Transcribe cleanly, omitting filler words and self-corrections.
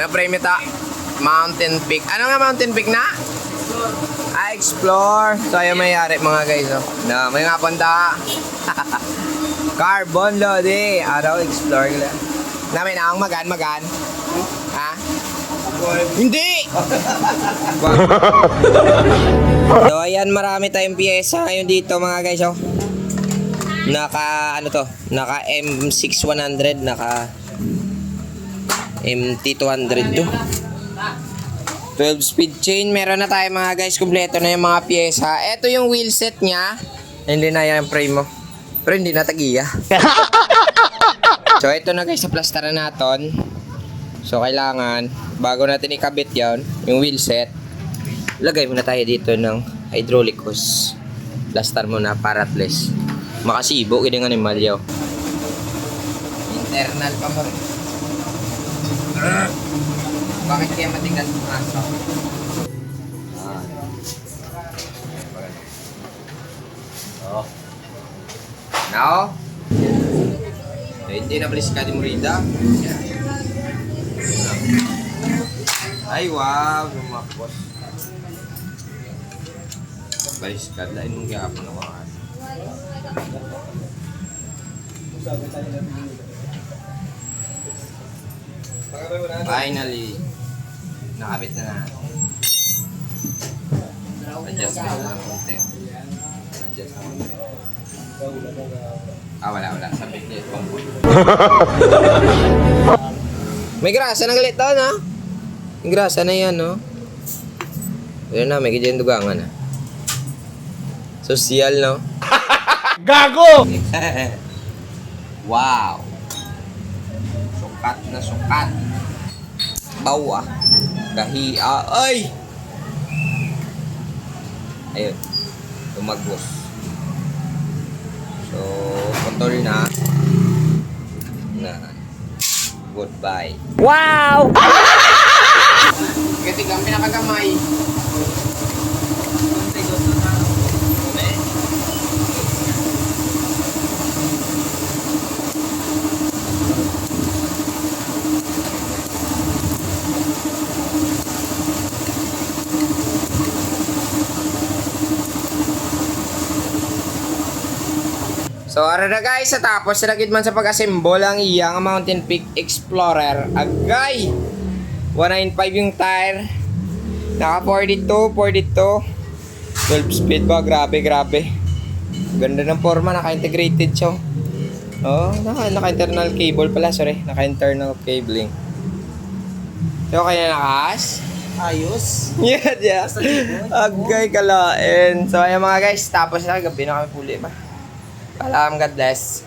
Ano premium ta? Mountain Peak. Ano nga Mountain Peak na? Explore. So, ayaw mayari mga guys. Oh. Na, may nga punta. Carbon Lodi. Araw, explore. Namin na ang magan. Ha? Hindi! So, ayan, marami tayong piyesa ngayon dito mga guys. Oh. Naka, ano to? Naka M6100, naka MT200 to. 12 speed chain. Meron na tayo mga guys. Kompleto na yung mga piyesa. Ito yung wheel set niya. Hindi na yan frame mo. Pero hindi na tagiya. So, ito na guys. Sa plastaran natin. So, kailangan, bago natin ikabit yan, yung wheel set, lagay muna tayo dito ng hydraulic hose. Plastar muna para at least makasibo. Kaya nga ni Malyaw. Internal pa mo rin. Bakit kaya matigas ang aso? Oh. Now? Hindi na balis ka di Murida. Ay, wow. Lumakos. Balis ka. Lain mong gapon ng mga aso. Finally, nakabit na natin. Adjustment na lang konti. Adjust na konti. Wala. Sabit niya ito. May grasa na galit doon, ha? May grasa na yan, no? Pero na, may ganyan dugangan, ha? Social, no? Gago! Wow! Sukat. Bawa. Gahia. Ay! Ayun. Tumagos. So, control na. Goodbye. Wow! Kasi kang pinakagamay. So, ara na guys, sa tapos nagid man sa pag-assemble ang iyang Mountain Peak Explorer. Agay! 195 yung tire. Naka 42. 12 speed ba? Grabe. Ganda ng forma, naka-integrated siya. Oh, naka-internal cable pala, sorry. Naka-internal cabling. So, kaya nakas? Ayos. Yeah. Agay kalain. So, ayan mga guys, tapos na gabi na kami puli ba. Paalam, God bless.